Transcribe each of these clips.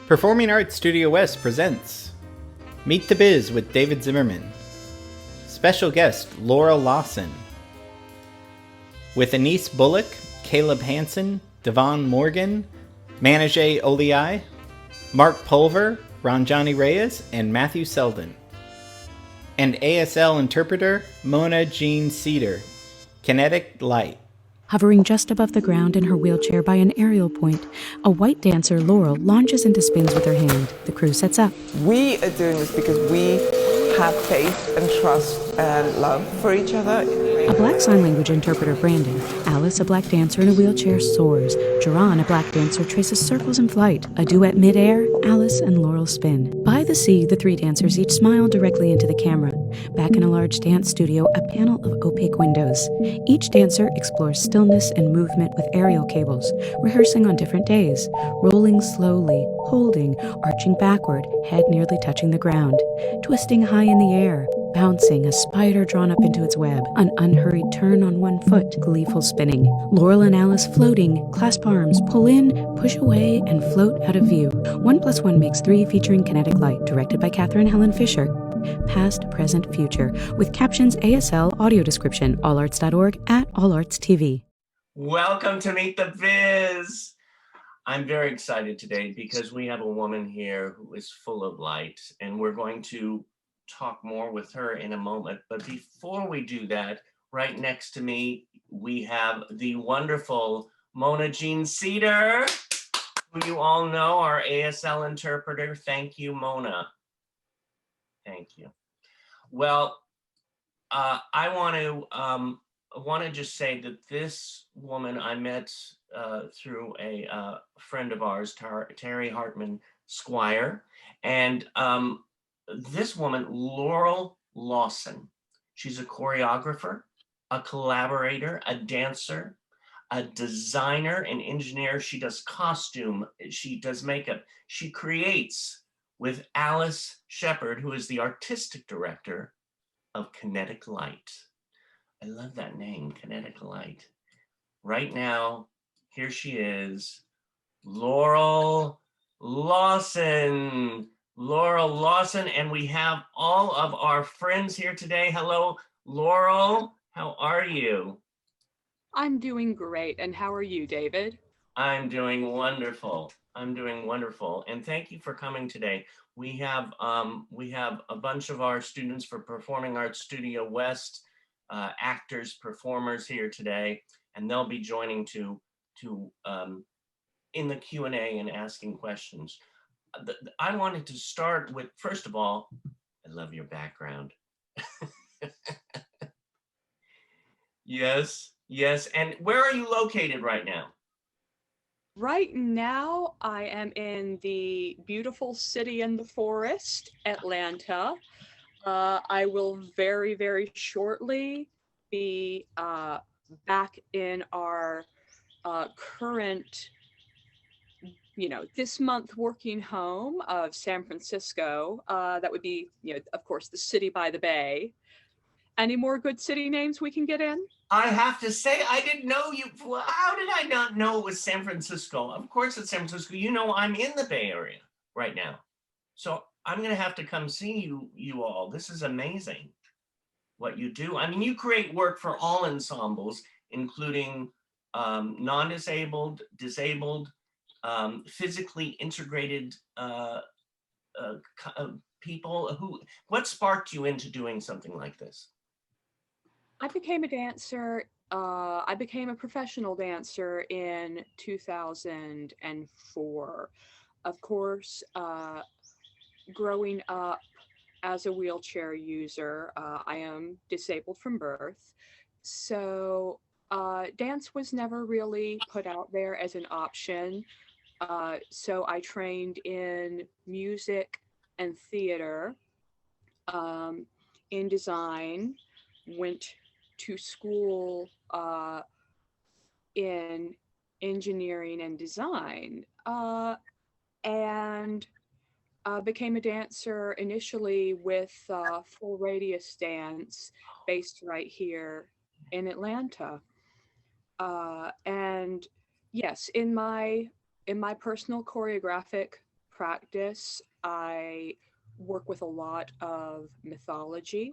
Performing Arts Studio West presents Meet the Biz with David Zimmerman. Special guest Laurel Lawson. With Anise Bullock, Caleb Hansen, Devon Morgan, Manajay Oliai, Mark Pulver, Ranjani Reyes, and Matthew Selden. And ASL interpreter Mona Jean Cedar. Kinetic Light. Hovering just above the ground in her wheelchair by an aerial point, a white dancer, Laurel, launches into spins with her hand. The crew sets up. We are doing this because we have faith and trust and love for each other. A black sign language interpreter, Brandon. Alice, a black dancer in a wheelchair, soars. Jaron, a black dancer, traces circles in flight. A duet midair, Alice and Laurel spin. By the sea, the three dancers each smile directly into the camera. Back in a large dance studio, a panel of opaque windows. Each dancer explores stillness and movement with aerial cables, rehearsing on different days, rolling slowly, holding, arching backward, head nearly touching the ground, twisting high in the air, bouncing, a spider drawn up into its web, an unhurried turn on one foot, gleeful spinning. Laurel and Alice floating, clasp arms, pull in, push away, and float out of view. 1+1 Makes 3 featuring Kinetic Light, directed by Catherine Helen Fisher. Past, present, future, with captions, ASL, audio description, allarts.org, at allartstv. Welcome to Meet the Biz. I'm very excited today because we have a woman here who is full of light, and we're going to talk more with her in a moment. But before we do that, right next to me, we have the wonderful Mona Jean Cedar, who you all know, our ASL interpreter. Thank you, Mona. Thank you. Well, I want to just say that this woman I met through a friend of ours, Terry Hartman Squire, and this woman, Laurel Lawson. She's a choreographer, a collaborator, a dancer, a designer, an engineer. She does costume, she does makeup. She creates with Alice Shepard, who is the artistic director of Kinetic Light. I love that name, Kinetic Light. Right now, here she is, Laurel Lawson. Laurel Lawson, and we have all of our friends here today. Hello, Laurel. How are you? I'm doing great. And how are you, David? I'm doing wonderful. And thank you for coming today. We have a bunch of our students for Performing Arts Studio West, actors, performers here today, and they'll be joining to in the Q&A and asking questions. I wanted to start with, first of all, I love your background. Yes. And where are you located right now? Right now, I am in the beautiful city in the forest, Atlanta. I will very, very shortly be back in our current, this month working home of San Francisco. That would be, of course, the city by the bay. Any more good city names we can get in? I have to say, I didn't know you. How did I not know it was San Francisco? Of course it's San Francisco. You know, I'm in the Bay Area right now. So I'm going to have to come see you all. This is amazing what you do. I mean, you create work for all ensembles, including non-disabled, disabled, physically integrated people. What sparked you into doing something like this? I became a dancer. I became a professional dancer in 2004. Of course, growing up as a wheelchair user, I am disabled from birth. So dance was never really put out there as an option. So I trained in music and theater, in design, went to school in engineering and design, and became a dancer initially with Full Radius Dance, based right here in Atlanta. And yes, in my personal choreographic practice, I work with a lot of mythology.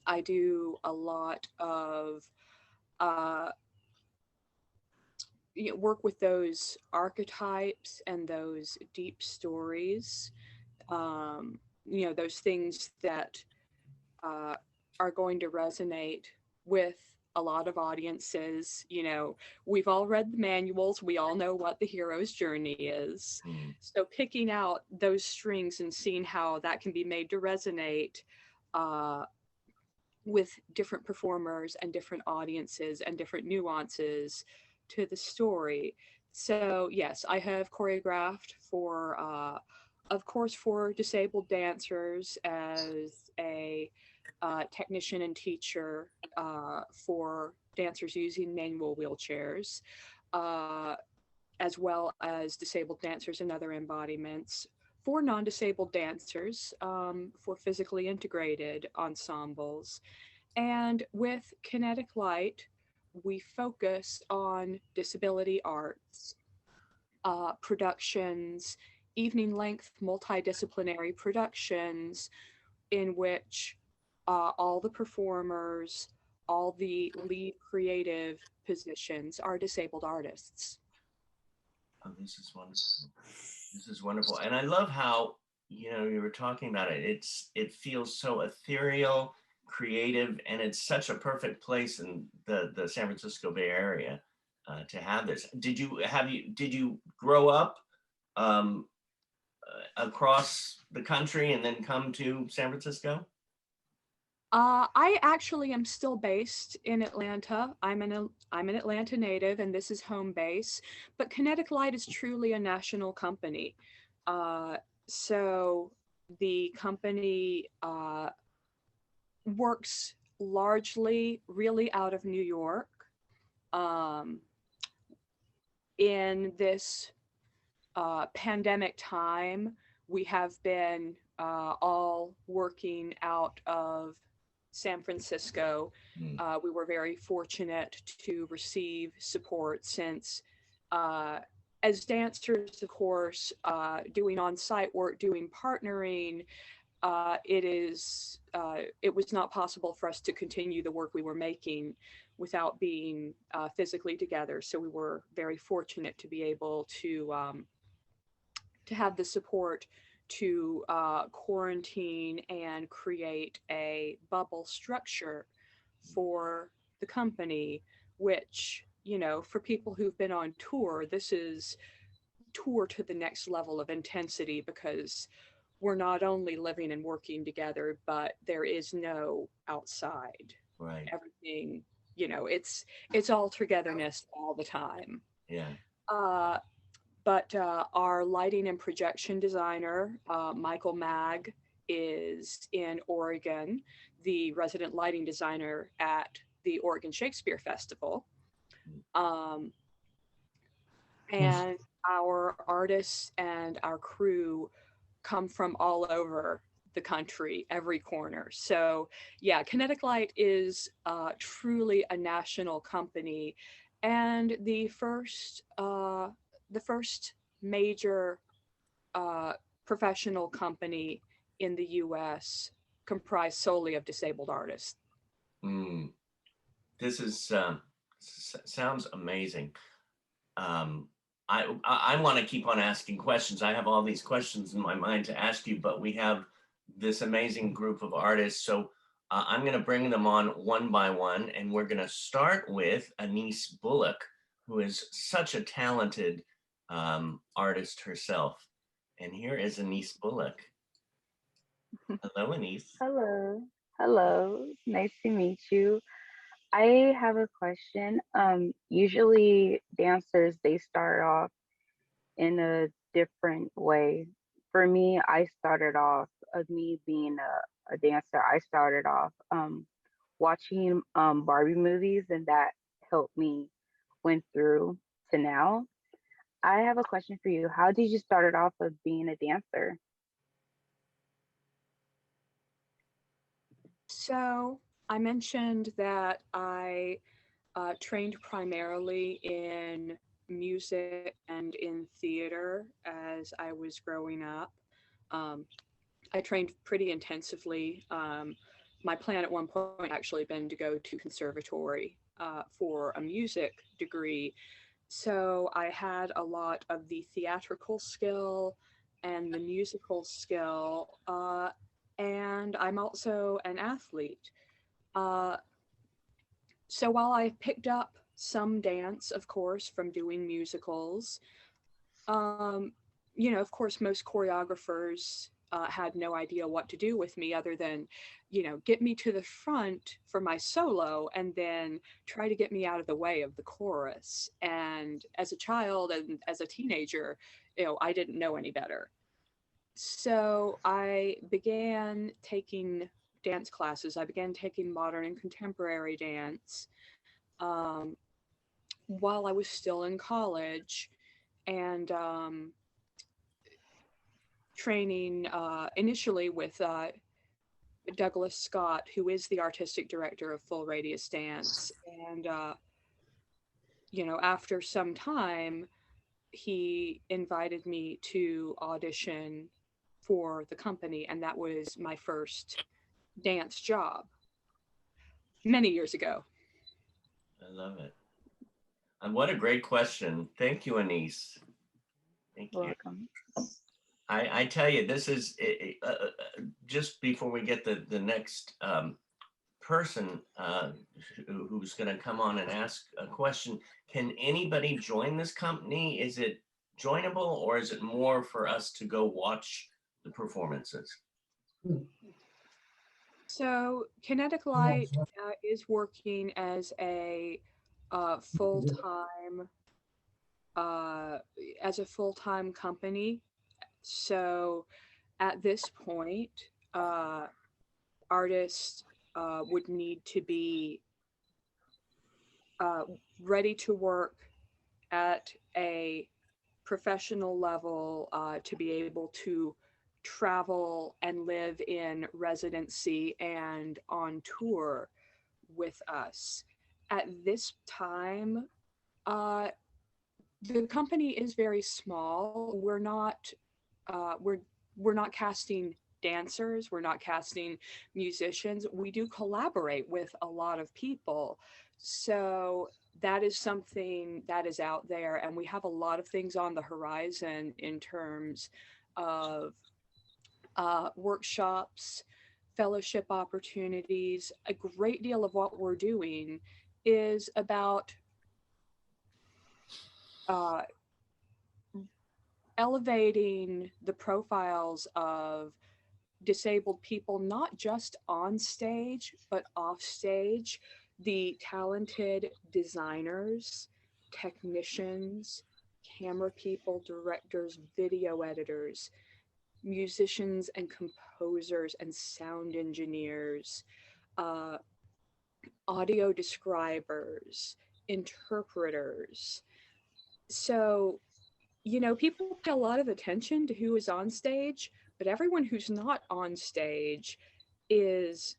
I do a lot of uh, work with those archetypes and those deep stories. Those things that uh, are going to resonate with a lot of audiences. We've all read the manuals, we all know what the hero's journey is. So picking out those strings and seeing how that can be made to resonate with different performers and different audiences and different nuances to the story. So yes, I have choreographed for of course for disabled dancers as a technician and teacher for dancers using manual wheelchairs, uh, as well as disabled dancers and other embodiments, for non-disabled dancers, for physically integrated ensembles. And with Kinetic Light, we focus on disability arts, productions, evening length multidisciplinary productions in which all the performers, all the lead creative positions are disabled artists. Oh, this is wonderful. This is wonderful. And I love how, you were talking about it. It feels so ethereal, creative, and it's such a perfect place in the San Francisco Bay Area to have this. Did you grow up across the country and then come to San Francisco? I actually am still based in Atlanta. I'm an Atlanta native, and this is home base. But Kinetic Light is truly a national company. So the company works largely really out of New York. In this pandemic time, we have been all working out of San Francisco. We were very fortunate to receive support since as dancers, of course, doing on-site work, doing partnering, it was not possible for us to continue the work we were making without being physically together. So we were very fortunate to be able to have the support to quarantine and create a bubble structure for the company, which, for people who've been on tour, this is tour to the next level of intensity, because we're not only living and working together, but there is no outside. Right. Everything, it's all togetherness all the time. Yeah. But our lighting and projection designer, Michael Mag, is in Oregon, the resident lighting designer at the Oregon Shakespeare Festival. And our artists and our crew come from all over the country, every corner. So yeah, Kinetic Light is truly a national company, and the first major professional company in the US comprised solely of disabled artists. This is sounds amazing. I want to keep on asking questions. I have all these questions in my mind to ask you, but we have this amazing group of artists. So I'm going to bring them on one by one, and we're going to start with Anise Bullock, who is such a talented artist herself. And here is Anise Bullock. Hello, Anise. Hello. Hello. Nice to meet you. I have a question. Usually dancers, they start off in a different way. For me, I started off, of me being a dancer, I started off watching Barbie movies, and that helped me went through to now. I have a question for you. How did you start it off of being a dancer? So I mentioned that I trained primarily in music and in theater as I was growing up. Um, I trained pretty intensively. My plan at one point actually been to go to conservatory for a music degree. So I had a lot of the theatrical skill and the musical skill, and I'm also an athlete. Uh, so while I picked up some dance, of course, from doing musicals, um, of course, most choreographers had no idea what to do with me other than, get me to the front for my solo and then try to get me out of the way of the chorus. And as a child and as a teenager, I didn't know any better. So I began taking dance classes. I began taking modern and contemporary dance um, while I was still in college. And training initially with Douglas Scott, who is the artistic director of Full Radius Dance. And, after some time, he invited me to audition for the company. And that was my first dance job many years ago. I love it. And what a great question. Thank you, Anise. Thank you. Welcome. I tell you, this is just before we get the next person who's going to come on and ask a question. Can anybody join this company? Is it joinable, or is it more for us to go watch the performances? So Kinetic Light is working as a full-time company. So at this point, artists would need to be ready to work at a professional level to be able to travel and live in residency and on tour with us. At this time, the company is very small. We're not casting dancers. We're not casting musicians. We do collaborate with a lot of people. So that is something that is out there, and we have a lot of things on the horizon in terms of workshops, fellowship opportunities. A great deal of what we're doing is about elevating the profiles of disabled people, not just on stage, but off stage. The talented designers, technicians, camera people, directors, video editors, musicians and composers and sound engineers, audio describers, interpreters. So, people pay a lot of attention to who is on stage, but everyone who's not on stage is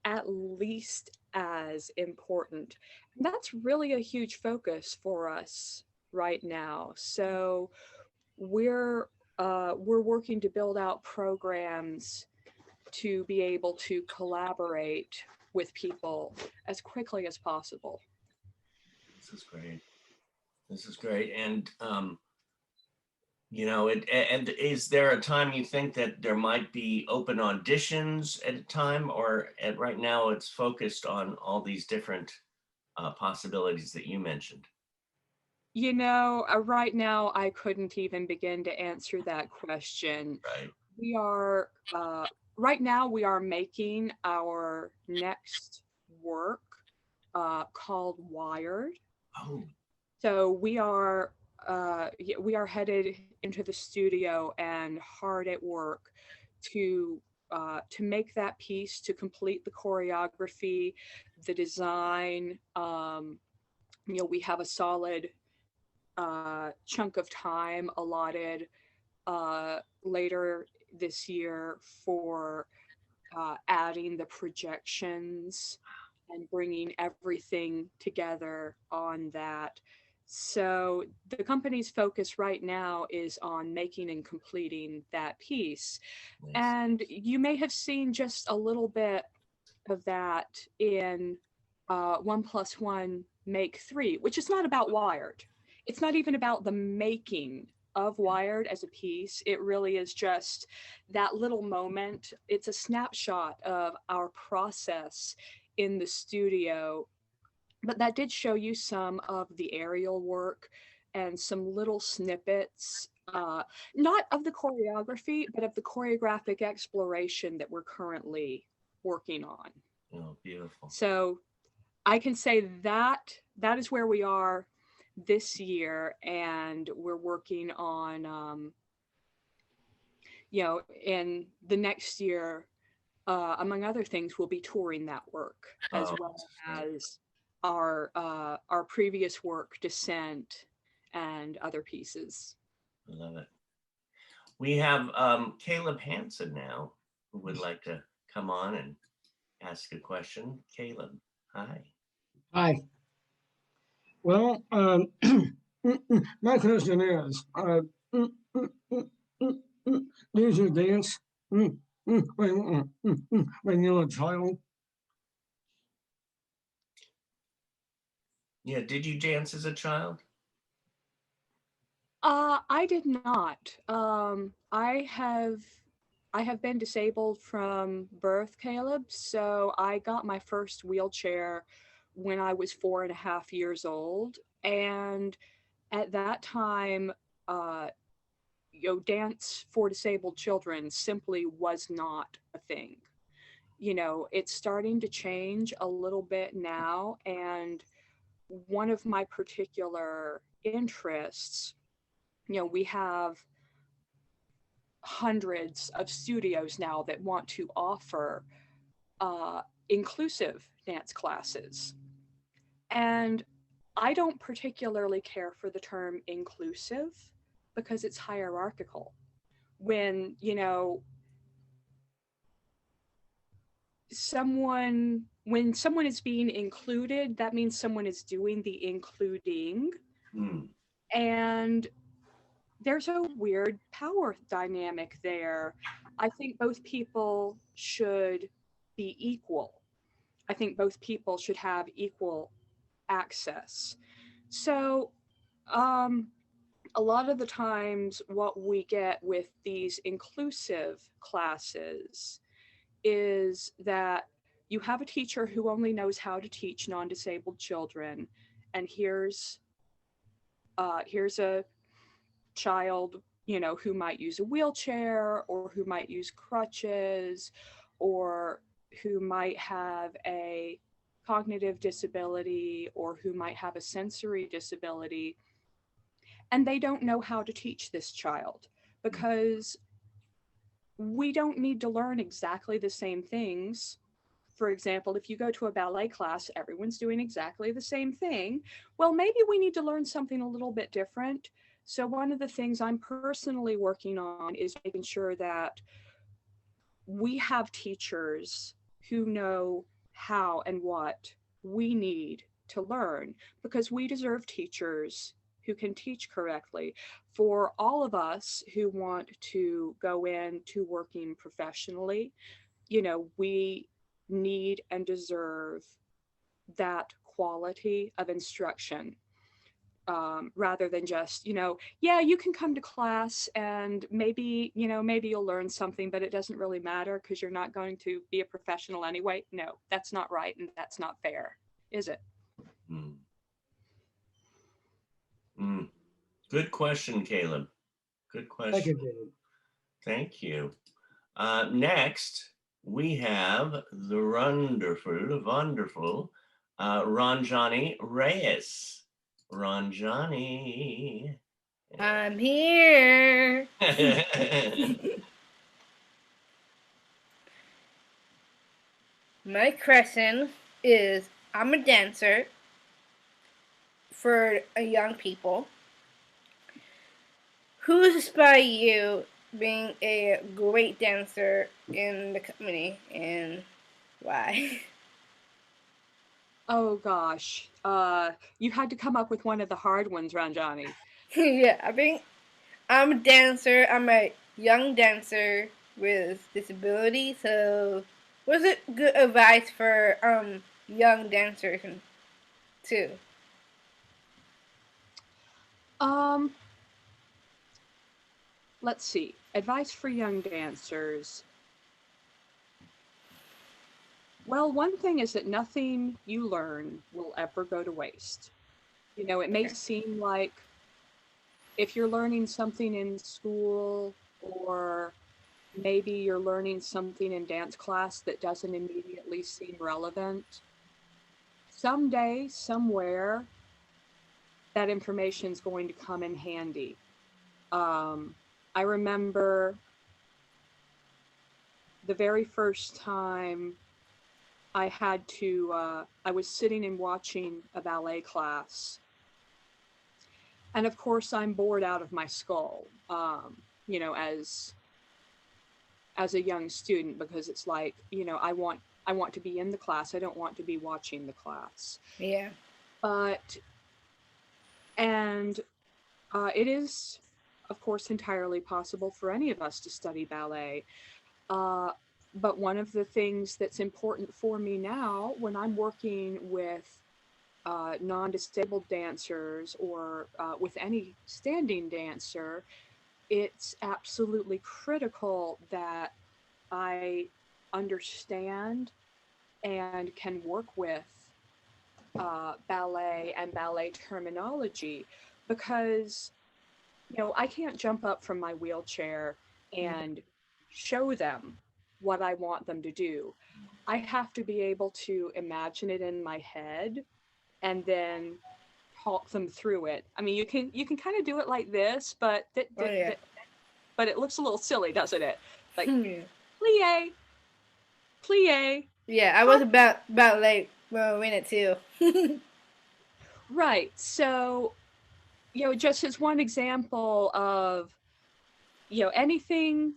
at least as important. And that's really a huge focus for us right now. So we're working to build out programs to be able to collaborate with people as quickly as possible. This is great. This is great. And and is there a time you think that there might be open auditions at a time, or right now it's focused on all these different possibilities that you mentioned? Right now I couldn't even begin to answer that question. Right. We are, right now we are making our next work called Wired. Oh. So we are headed into the studio and hard at work to make that piece, to complete the choreography, the design. We have a solid chunk of time allotted later this year for adding the projections and bringing everything together on that. So the company's focus right now is on making and completing that piece. Nice. And you may have seen just a little bit of that in 1+1 Make 3, which is not about Wired. It's not even about the making of Wired as a piece. It really is just that little moment. It's a snapshot of our process in the studio. But that did show you some of the aerial work and some little snippets, not of the choreography, but of the choreographic exploration that we're currently working on. Oh, beautiful. So I can say that that is where we are this year, and we're working on, in the next year, among other things, we'll be touring that work as well as our previous work, Descent, and other pieces. I love it. We have Caleb Hansen now, who would like to come on and ask a question. Caleb, hi. Hi. Well, my question is, did you dance when you were a child? Yeah, did you dance as a child? I did not. I have been disabled from birth, Caleb. So I got my first wheelchair when I was 4.5 years old, and at that time, uh, dance for disabled children simply was not a thing. It's starting to change a little bit now, and one of my particular interests, we have hundreds of studios now that want to offer inclusive dance classes. And I don't particularly care for the term inclusive because it's hierarchical. When, when someone is being included, that means someone is doing the including. And there's a weird power dynamic there. I think both people should be equal. I think both people should have equal access. So, a lot of the times, what we get with these inclusive classes is that you have a teacher who only knows how to teach non-disabled children, and here's a child, who might use a wheelchair or who might use crutches or who might have a cognitive disability or who might have a sensory disability, and they don't know how to teach this child because we don't need to learn exactly the same things. For example, if you go to a ballet class, everyone's doing exactly the same thing. Well, maybe we need to learn something a little bit different. So one of the things I'm personally working on is making sure that we have teachers who know how and what we need to learn, because we deserve teachers who can teach correctly. For all of us who want to go into working professionally, we need and deserve that quality of instruction, rather than just, yeah, you can come to class and maybe you'll learn something, but it doesn't really matter because you're not going to be a professional anyway. No, that's not right, and that's not fair, is it? Good question, Caleb. Good question. Thank you, David. Thank you. Next, we have the wonderful Ranjani Reyes. Ranjani. I'm here. My question is, I'm a dancer for young people. Who inspired you being a great dancer in the company, and why? Oh gosh. You had to come up with one of the hard ones, Ranjani. Yeah, I think I'm a dancer. I'm a young dancer with disability. So, what's a good advice for young dancers too? Um, let's see. Advice for young dancers. Well, one thing is that nothing you learn will ever go to waste. You know, it may Okay. seem like if you're learning something in school, or maybe you're learning something in dance class that doesn't immediately seem relevant, someday, somewhere, that information is going to come in handy. Um, I remember the very first time I was sitting and watching a ballet class. And of course, I'm bored out of my skull, you know, as a young student, because it's like, you know, I want to be in the class. I don't want to be watching the class. Yeah. But and it is, of course, entirely possible for any of us to study ballet. Uh, but one of the things that's important for me now when I'm working with non-disabled dancers, or with any standing dancer, it's absolutely critical that I understand and can work with ballet and ballet terminology, because you know I can't jump up from my wheelchair and show them what I want them to do. I have to be able to imagine it in my head and then talk them through it. I mean, you can kind of do it like this, but Oh yeah. but it looks a little silly, doesn't it? Like Yeah. plie, plie. Yeah, I was about late when it too. Right. So, you know, just as one example of, you know, anything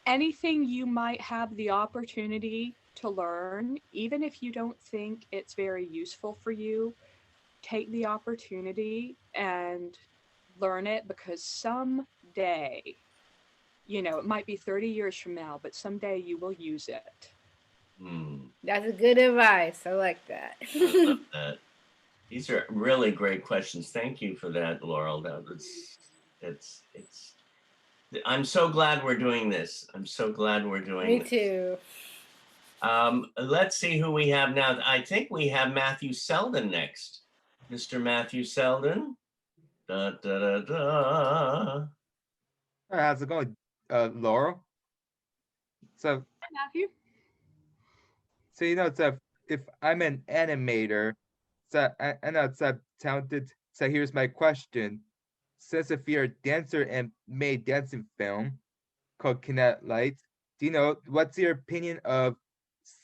you might have the opportunity to learn, even if you don't think it's very useful for you, take the opportunity and learn it, because someday, you know, it might be 30 years from now, but someday you will use it. That's a good advice. I like that. I love that. These are really great questions. Thank you for that, Laurel. That was it's I'm so glad we're doing this. I'm so glad we're doing Me this. too. Let's see who we have now. I think we have Matthew Selden next. Mr. Matthew Selden. Da, da, da, da. Hi, how's it going, Laurel? So, Hi, Matthew. so if I'm an animator, I know it's talented. So here's my question: since if you're a dancer and made dancing film called Kinetic Lights, do you know what's your opinion of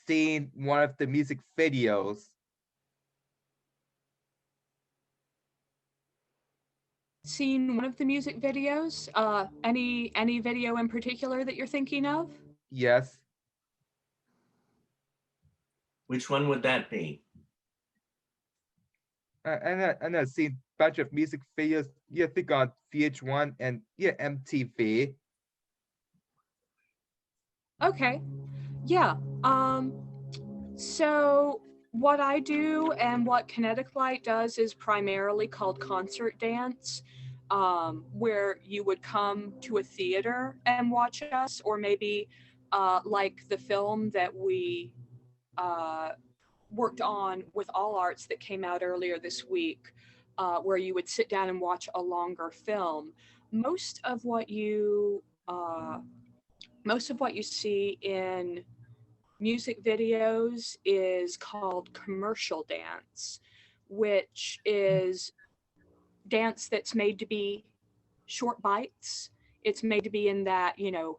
seeing one of the music videos? Seen one of the music videos? Any video in particular that you're thinking of? Yes. Which one would that be? I know seen a bunch of music videos. Yeah, I think on VH1 and yeah MTV. Okay. Yeah. So what I do and what Kinetic Light does is primarily called concert dance, where you would come to a theater and watch us, or maybe like the film that we uh, worked on with All Arts that came out earlier this week, where you would sit down and watch a longer film. Most of what you uh, most of what you see in music videos is called commercial dance, which is dance that's made to be short bites. It's made to be in that, you know,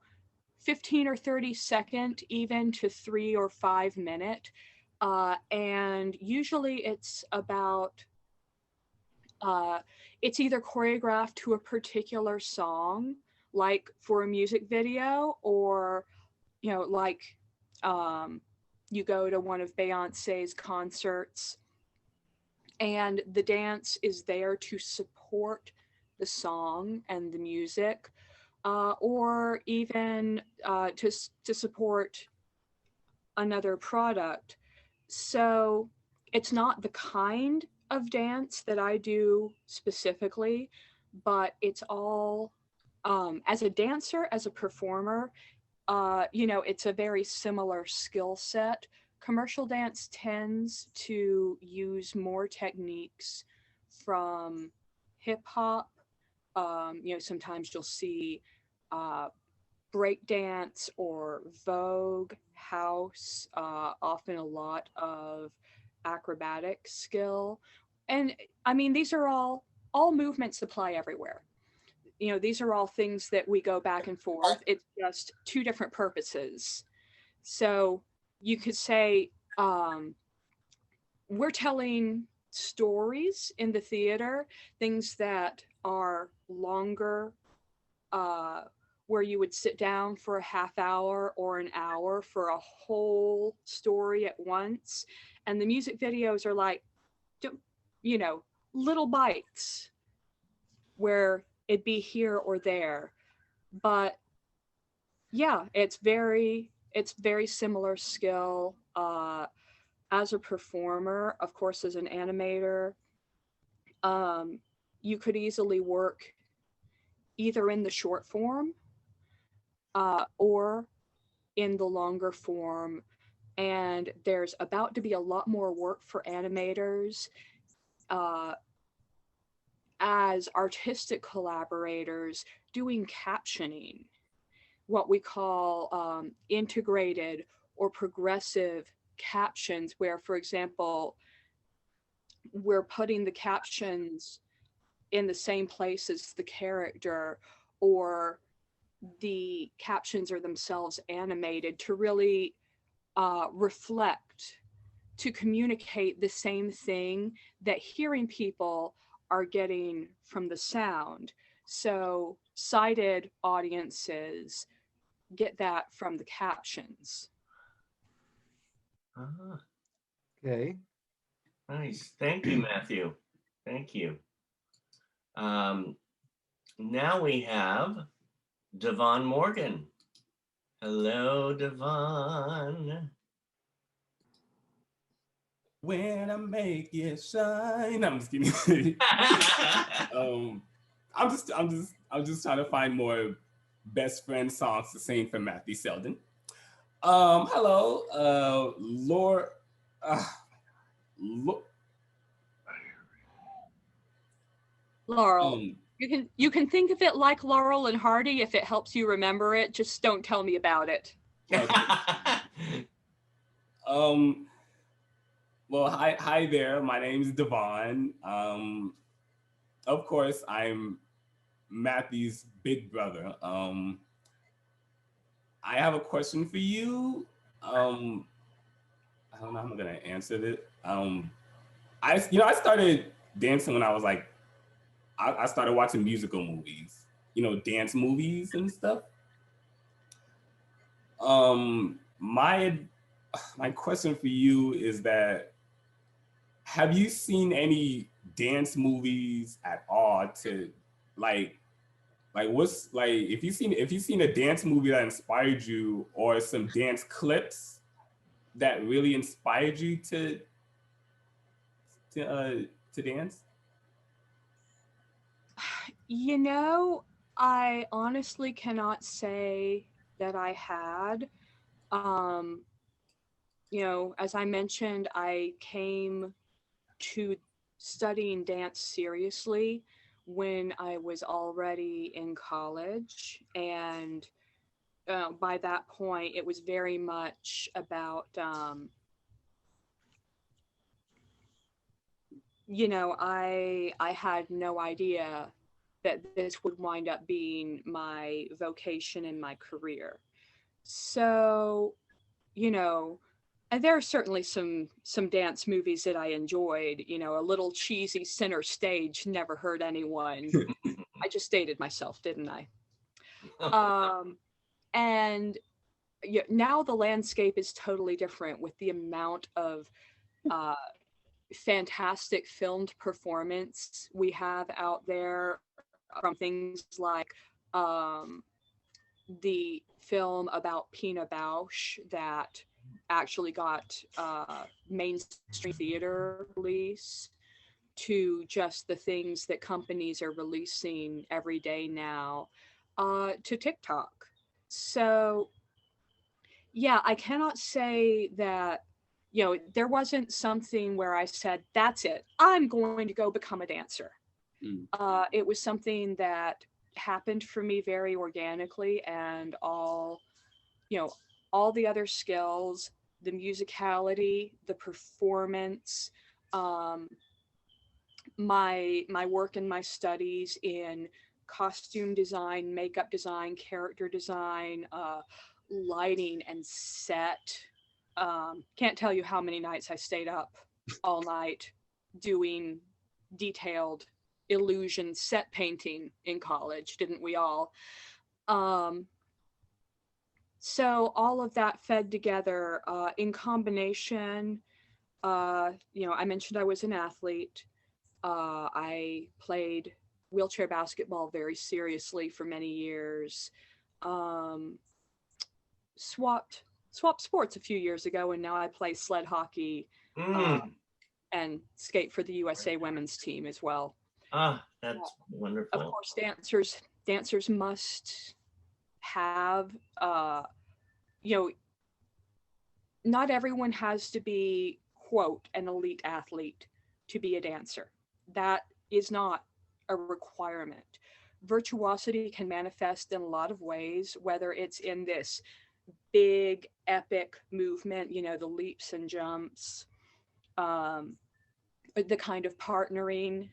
15 or 30-second, even to 3 or 5 minute. And usually uh, it's either choreographed to a particular song, like for a music video, or, you know, like um, you go to one of Beyonce's concerts, and the dance is there to support the song and the music, or even to support another product. So it's not the kind of dance that I do specifically, but it's all, as a dancer, as a performer, it's a very similar skill set. Commercial dance tends to use more techniques from hip hop. Sometimes you'll see breakdance or Vogue, house, often a lot of acrobatic skill. And I mean, these are all movements apply everywhere. These are all things that we go back and forth. It's just two different purposes. So you could say, we're telling stories in the theater, things that are longer, where you would sit down for a half hour or an hour for a whole story at once. And the music videos are like, little bites where it'd be here or there. But yeah, it's very similar skill. As a performer, of course, as an animator, you could easily work either in the short form or in the longer form. And there's about to be a lot more work for animators as artistic collaborators doing captioning, what we call integrated or progressive captions, where, for example, we're putting the captions in the same place as the character, or the captions are themselves animated to really reflect, to communicate the same thing that hearing people are getting from the sound. So sighted audiences get that from the captions. Okay. Nice. Thank you, Matthew. Thank you. Now we have Devon Morgan. Hello, Devon. When I make it shine. I'm just kidding. I'm just trying to find more best friend songs to sing for Matthew Selden. Hello, Laurel. Laurel. You can think of it like Laurel and Hardy if it helps you remember it. Just don't tell me about it. Okay. Well, hi there. My name is Devon. Of course, I'm Matthew's big brother. I have a question for you. I don't know how I'm gonna answer it. I started dancing when I was like, I started watching musical movies, dance movies and stuff. My question for you is that, have you seen any dance movies at all to what's like, if you've seen a dance movie that inspired you, or some dance clips that really inspired you to dance? I honestly cannot say that I had. As I mentioned, I came to studying dance seriously when I was already in college. And by that point, it was very much about, I had no idea that this would wind up being my vocation in my career. So, and there are certainly some dance movies that I enjoyed. A little cheesy Center Stage never hurt anyone. I just dated myself, didn't I? And now the landscape is totally different with the amount of uh, fantastic filmed performance we have out there from things like the film about Pina Bausch that actually got mainstream theater release to just the things that companies are releasing every day now to TikTok. So, yeah, I cannot say that, there wasn't something where I said, that's it, I'm going to go become a dancer. It was something that happened for me very organically, and all the other skills, the musicality, the performance, um, my work and my studies in costume design, makeup design, character design, lighting, and set. Can't tell you how many nights I stayed up all night doing detailed illusion set painting in college, didn't we all? So all of that fed together in combination. I mentioned I was an athlete. I played wheelchair basketball very seriously for many years. Swapped sports a few years ago, and now I play sled hockey and skate for the USA women's team as well. That's wonderful. Of course, dancers must have, not everyone has to be, quote, an elite athlete to be a dancer. That is not a requirement. Virtuosity can manifest in a lot of ways, whether it's in this big epic movement, the leaps and jumps, the kind of partnering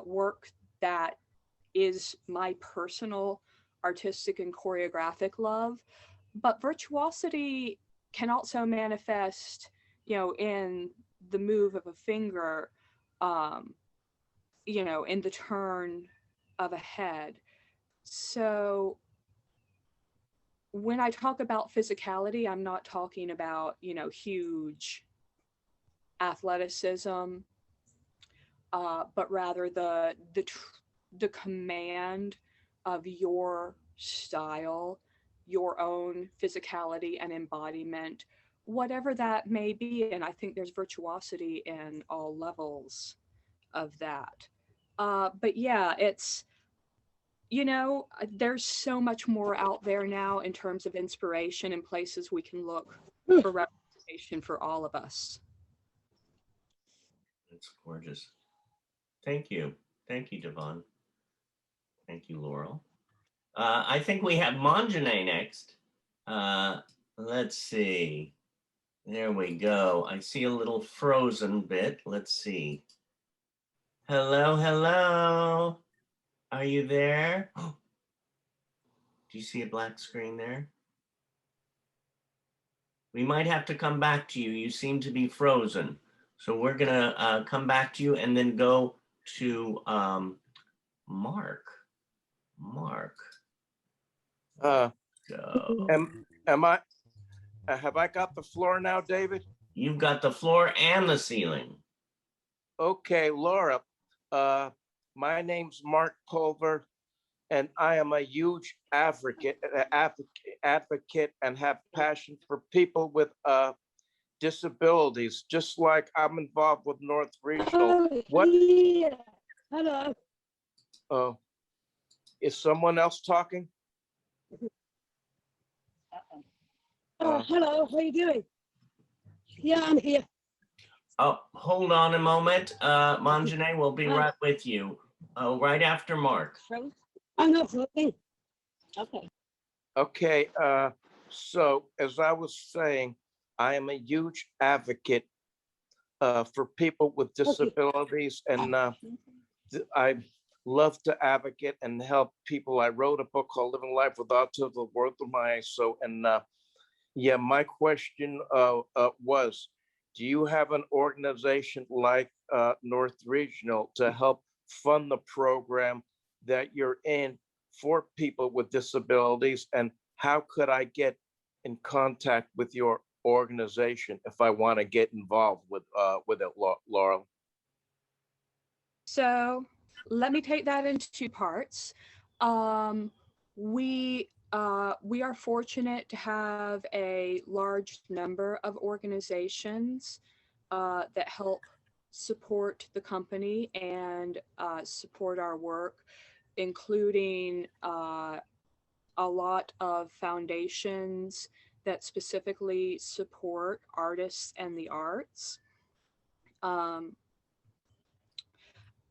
work that is my personal artistic and choreographic love. But virtuosity can also manifest, in the move of a finger, in the turn of a head. So when I talk about physicality, I'm not talking about, huge athleticism, but rather the command of your style, your own physicality and embodiment, whatever that may be. And I think there's virtuosity in all levels of that. But yeah, it's, there's so much more out there now in terms of inspiration and places we can look for representation for all of us. That's gorgeous. Thank you. Thank you, Devon. Thank you, Laurel. I think we have Manjane next. Let's see. There we go. I see a little frozen bit. Let's see. Hello, hello. Are you there? Do you see a black screen there? We might have to come back to you. You seem to be frozen. So we're gonna come back to you and then go to Mark. Mark. Go. Am I? Have I got the floor now, David? You've got the floor and the ceiling. Okay, Laura. My name's Mark Culver, and I am a huge advocate and have passion for people with disabilities, just like I'm involved with North Regional. What? Yeah. Hello. Oh, is someone else talking? Hello, how are you doing? Yeah, I'm here. Oh, hold on a moment. Manjane will be right with you. Right after Mark. I'm not talking. Okay. Okay, so as I was saying, I am a huge advocate for people with disabilities, and I love to advocate and help people. I wrote a book called Living Life with Autism, The World of My Eyes. So, and yeah, my question was, do you have an organization like North Regional to help fund the program that you're in for people with disabilities? And how could I get in contact with your organization if I want to get involved with it, Laurel? So let me take that into two parts. We are fortunate to have a large number of organizations that help support the company and support our work, including a lot of foundations that specifically support artists and the arts.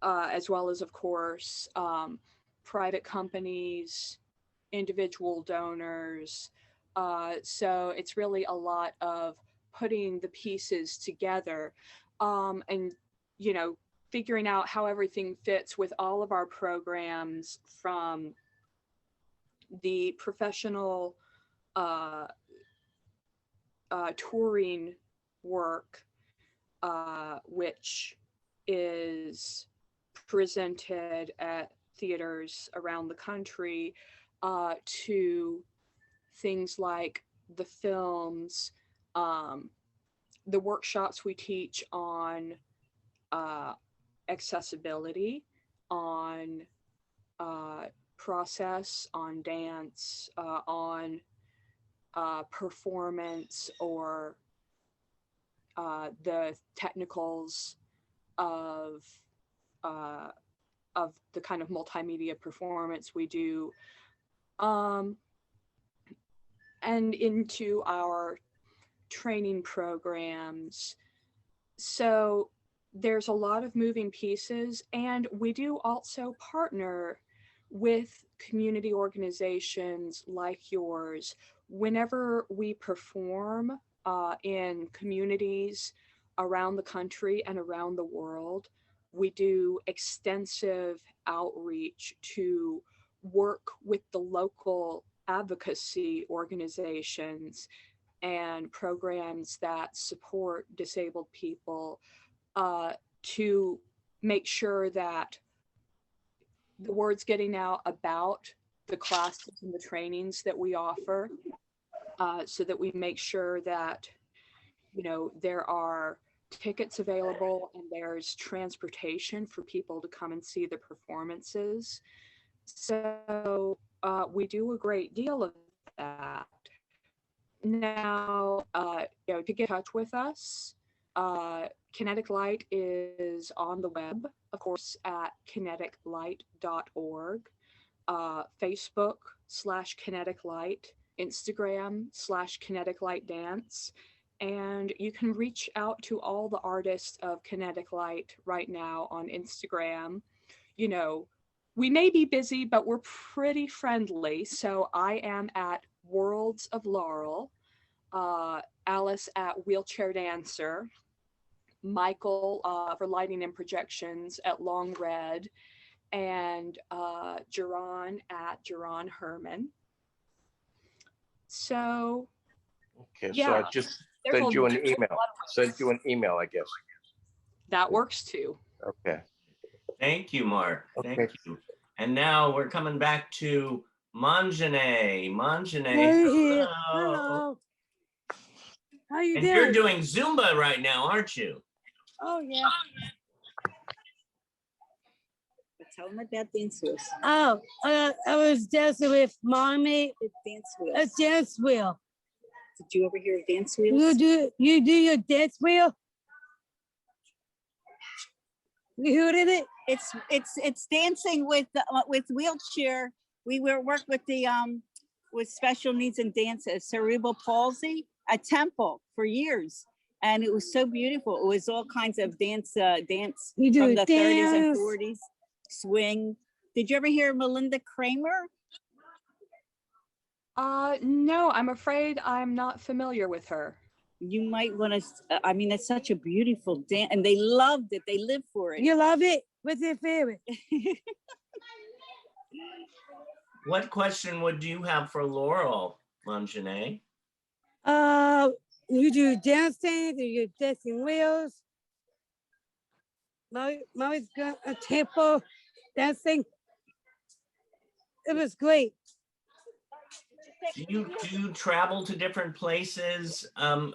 As well as, of course, private companies, individual donors. So it's really a lot of putting the pieces together and, figuring out how everything fits with all of our programs, from the professional touring work, which is presented at theaters around the country, to things like the films, the workshops we teach on accessibility, on process, on dance, on performance, or the technicals of the kind of multimedia performance we do, and into our training programs. So there's a lot of moving pieces, and we do also partner with community organizations like yours whenever we perform in communities around the country and around the world. We do extensive outreach to work with the local advocacy organizations and programs that support disabled people, to make sure that the word's getting out about the classes and the trainings that we offer, so that we make sure that, there are tickets available and there's transportation for people to come and see the performances. So we do a great deal of that. Now, to get in touch with us, Kinetic Light is on the web, of course, at kineticlight.org, Facebook/Kinetic Light, Instagram/Kinetic Light Dance. And you can reach out to all the artists of Kinetic Light right now on Instagram. We may be busy, but we're pretty friendly. So I am at Worlds of Laurel, Alice at Wheelchair Dancer, Michael for Lighting and Projections at Long Red, and Jaron at Jaron Herman. So, Okay, yeah, so I just send you an email. Send you an email, I guess. That works too. Okay. Thank you, Mark. Okay. Thank you. And now we're coming back to Manjane. Manjane, We're here. hello. Hello. How you And doing? you're doing Zumba right now, aren't you? Oh yeah. Tell them about dance wheels. Oh, I was dancing with mommy. Dance wheels. A dance wheel. Did you ever hear of dance wheels? You do your dance wheel? You did it? It's dancing with wheelchair. We work with the with special needs and dances, cerebral palsy at Temple for years. And it was so beautiful. It was all kinds of dance You do from the 30s and dance. 40s, swing. Did you ever hear of Melinda Kramer? No, I'm afraid I'm not familiar with her. You might want to, it's such a beautiful dance, and they loved it. They lived for it. You love it? What's your favorite? What question would you have for Laurel, Manjane? You do dancing, do you dancing wheels? Mommy's got a tempo dancing. It was great. Do you travel to different places, to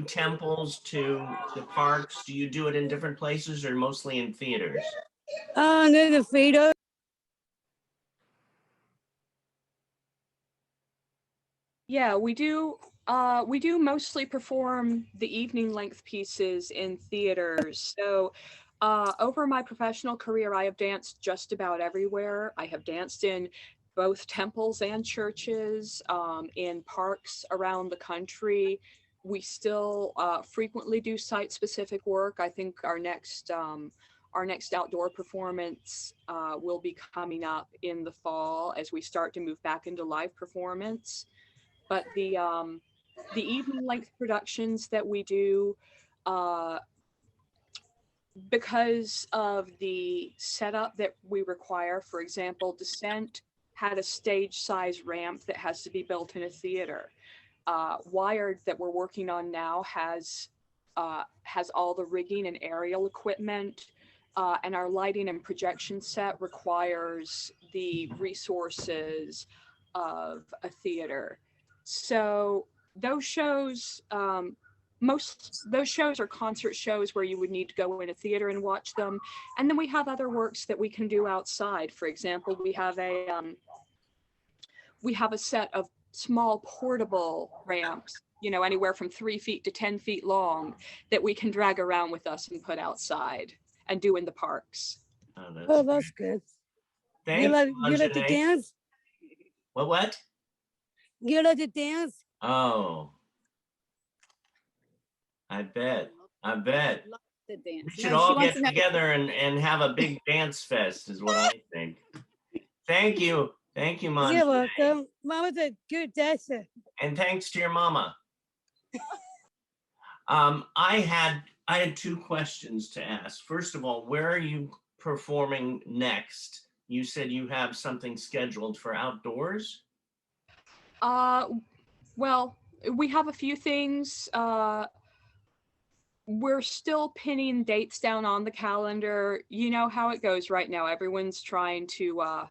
temples, to parks? Do you do it in different places or mostly in theaters? Near the theater. Yeah, we do. We do mostly perform the evening length pieces in theaters. So, over my professional career, I have danced just about everywhere. I have danced in both temples and churches, in parks around the country. We still frequently do site-specific work. I think our next outdoor performance will be coming up in the fall as we start to move back into live performance. But the evening length productions that we do, uh, because of the setup that we require, for example, Descent had a stage size ramp that has to be built in a theater. Wired that we're working on now has all the rigging and aerial equipment, and our lighting and projection set requires the resources of a theater. So those shows, most those shows are concert shows where you would need to go in a theater and watch them. And then we have other works that we can do outside. For example, we have a set of small portable ramps, anywhere from 3 feet to 10 feet long, that we can drag around with us and put outside and do in the parks. Oh, that's good. Thank you, you like to Anjanae. dance? What? You like to dance? Oh, I bet. The dance. We should No, she all wants get to know. together and have a big dance fest is what I think. Thank you. Thank you, You're Manjanae. welcome. Mama's a good dancer. And thanks to your mama. I had two questions to ask. First of all, where are you performing next? You said you have something scheduled for outdoors? Well, we have a few things. We're still pinning dates down on the calendar. You know how it goes right now. Everyone's trying to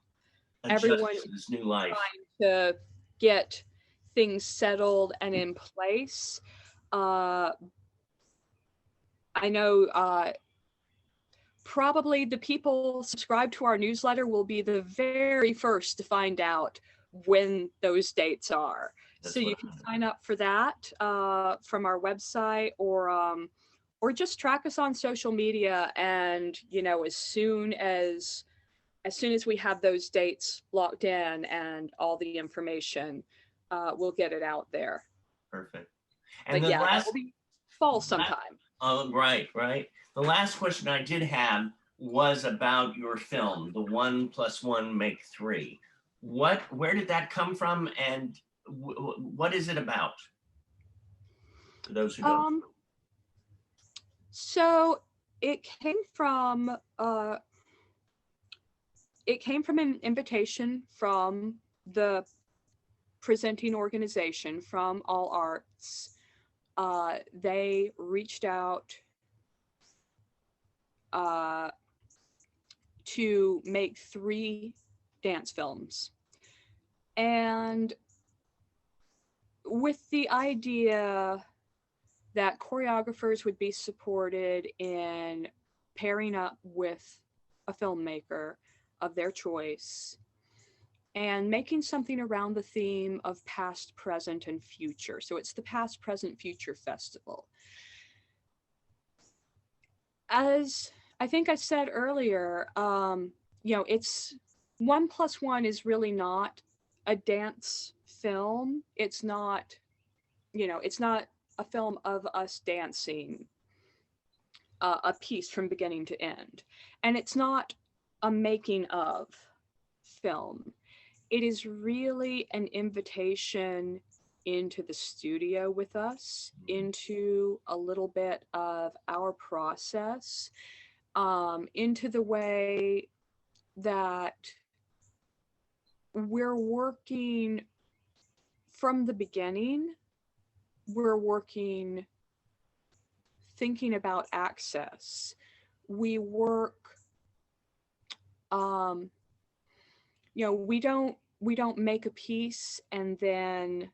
Adjust to this new life. trying to get things settled and in place. I know probably the people subscribed to our newsletter will be the very first to find out when those dates are. So you can sign up for that from our website, or just track us on social media. And as soon as we have those dates locked in and all the information, we'll get it out there. Perfect. And but yeah, that will be fall sometime. Oh, right. The last question I did have was about your film, the 1 + 1 make 3. Where did that come from, and what is it about? For those who don't. So it came from an invitation from the presenting organization, from All Arts. They reached out to make 3 dance films, and with the idea that choreographers would be supported in pairing up with a filmmaker of their choice and making something around the theme of past, present, and future. So it's the Past, Present, Future Festival. As I think I said earlier, it's 1 + 1 is really not a dance film. It's not a film of us dancing a piece from beginning to end. And it's not a making of film. It is really an invitation into the studio with us, into a little bit of our process, into the way that we're working from the beginning. We're working thinking about access. We work, we don't make a piece and then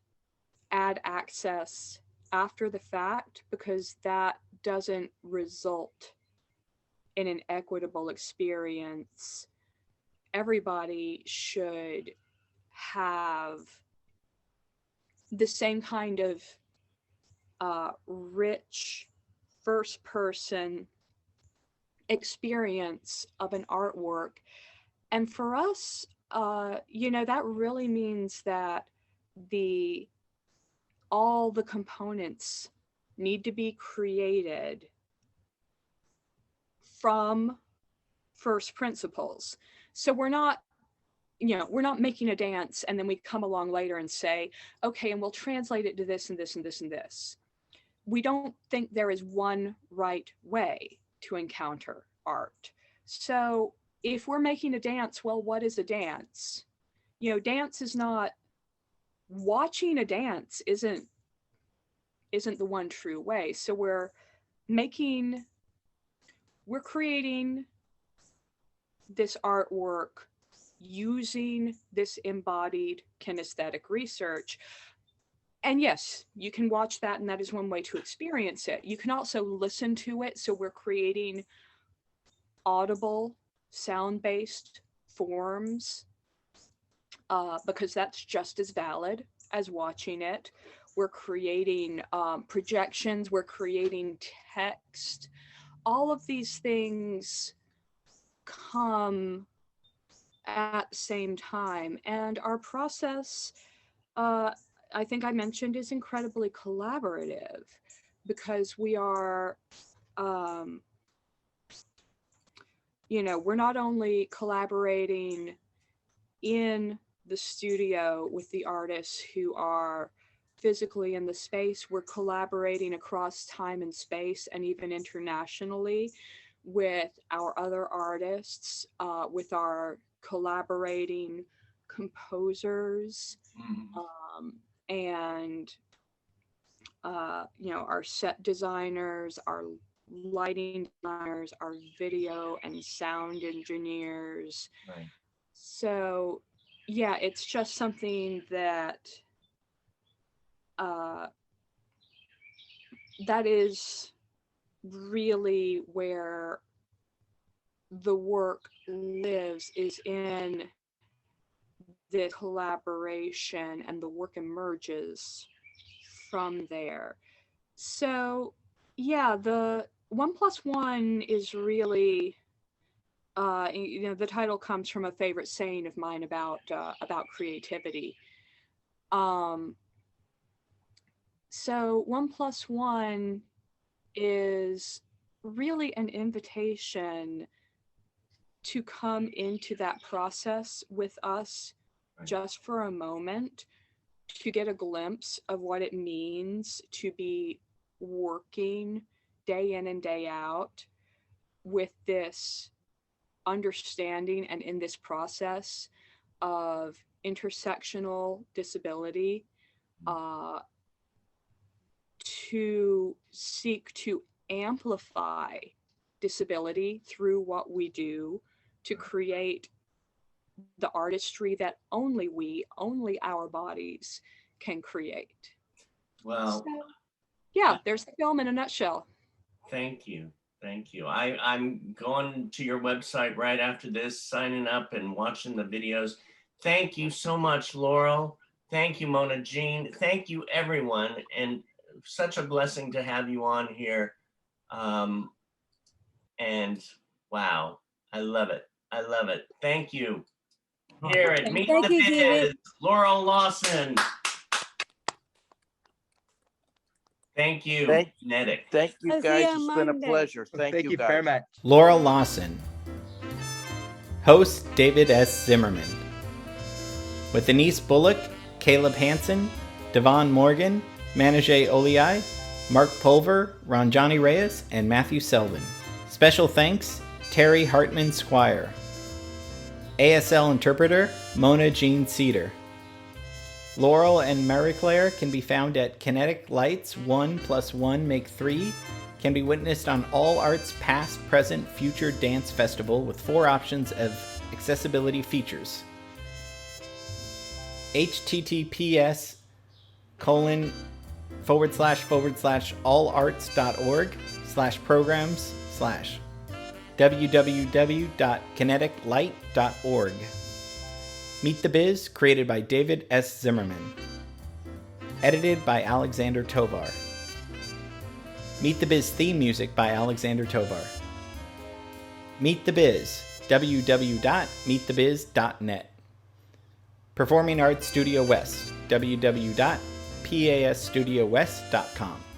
add access after the fact, because that doesn't result in an equitable experience. Everybody should have the same kind of rich first person experience of an artwork. And for us, that really means that all the components need to be created from first principles. So we're not making a dance and then we come along later and say, okay, and we'll translate it to this and this and this and this. We don't think there is one right way to encounter art. So if we're making a dance, well, what is a dance? Dance is not, watching a dance isn't the one true way. So we're creating this artwork using this embodied kinesthetic research. And yes, you can watch that, and that is one way to experience it. You can also listen to it. So we're creating audible, sound-based forms, because that's just as valid as watching it. We're creating projections, we're creating text. All of these things come at the same time. And our process, I think I mentioned, is incredibly collaborative, because we are, we're not only collaborating in the studio with the artists who are physically in the space, we're collaborating across time and space, and even internationally with our other artists, with our collaborating composers, and our set designers, our lighting designers, our video and sound engineers. Right. So yeah, it's just something that that is really where the work lives, is in the collaboration, and the work emerges from there. So yeah, the 1+1 is really, the title comes from a favorite saying of mine about creativity. So 1+1 is really an invitation to come into that process with us, right, just for a moment, to get a glimpse of what it means to be working day in and day out with this understanding and in this process of intersectional disability, to seek to amplify disability through what we do, to create the artistry that only our bodies can create. Well, so, yeah, there's the film in a nutshell. Thank you. I'm going to your website right after this, signing up and watching the videos. Thank you so much, Laurel. Thank you, Mona Jean. Thank you, everyone. And such a blessing to have you on here. And wow, I love it. Thank you. Here at Meet the Biz, Laurel Lawson. Thank you, Kinetic. Thank you, guys. It's been a pleasure. Thank you, guys. Very much. Laurel Lawson. Host David S. Zimmerman. With Denise Bullock, Caleb Hansen, Devon Morgan, Manoj Oliai, Mark Pulver, Ranjani Reyes, and Matthew Selvin. Special thanks, Terry Hartman Squire. ASL interpreter, Mona Jean Cedar. Laurel and Mary Claire can be found at Kinetic Lights 1+1 Make 3, can be witnessed on All Arts Past, Present, Future Dance Festival with 4 options of accessibility features. https://allarts.org/programs/www.kineticlight.org. Meet the Biz, created by David S. Zimmerman. Edited by Alexander Tovar. Meet the Biz theme music by Alexander Tovar. Meet the Biz, www.meetthebiz.net. Performing Arts Studio West, www.passtudiowest.com.